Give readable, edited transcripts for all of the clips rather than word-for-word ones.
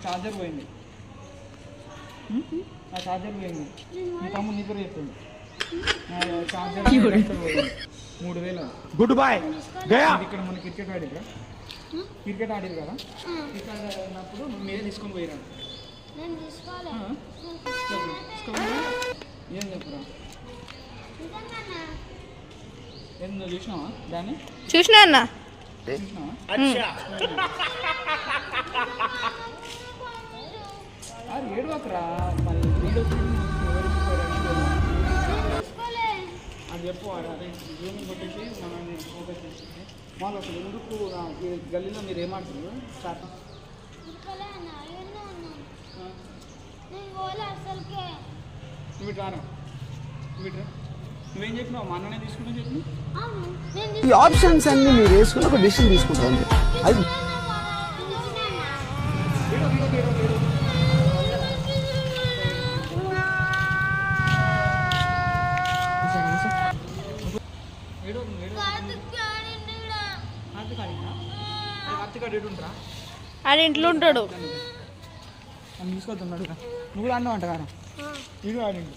Charger పోయింది. నా charger పోయింది. మీ తమ్ముడు నీ పేరు చెప్పింది. నా చార్జర్ 3000. Good bye. ఇక్కడ మన క్రికెట్ ఆడిరా, క్రికెట్ ఆడిరు కదా, క్రికెట్ ఆడినప్పుడు మీరే తీసుకొని పోయిరా. ఏం చెప్పురా? ఏం నువ్వు చూసినావా దాన్ని? చూసినా అన్న. అది ఏడవకరా, మళ్ళీ వీడియో అది చెప్పు. అదే జూమ్ కొట్టేసి మనల్ని ఫోకస్ చేసేసి వాళ్ళు అసలు ఎందుకు ఈ గల్లీలో మీరు ఏమాడుతున్నారు? స్టార్ట్ నువ్వు రారా, నువ్వేం చెప్పినావు? మా అన్ననే తీసుకుంటా చెప్పి ఈ ఆప్షన్స్ అన్ని మీరు వేసుకుని ఒక డిసిషన్ తీసుకుంటాం. అది ఆడ ఇంట్లో ఉంటాడు. అని తీసుకొస్తున్నాడు. నువ్వు కూడా అన్నావు అంట కదా, వీడు ఆడిండు.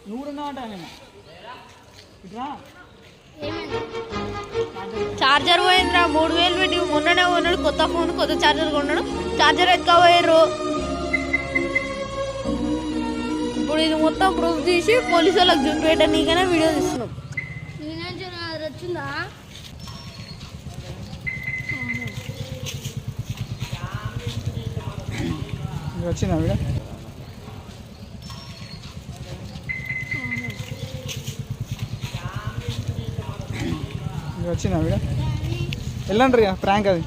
నువ్వు కూడా ఉన్నావు అంట నేను. ఇట్లా చార్జర్ పోయిందిరా, 3000 పెట్టి మొన్ననే కొన్నాడు కొత్త ఫోన్, కొత్త చార్జర్ కొన్నాడు. చార్జర్ ఎత్తుకపోయారు. ఇప్పుడు ఇది మొత్తం ప్రూఫ్ తీసి పోలీసు వాళ్ళకి చూపెట్టా, నీకైనా వీడియో తీస్తున్నాం. వచ్చిందా వీడ? వచ్చిందా వీడ? వెళ్ళండి రా, ప్రాంక్ అది.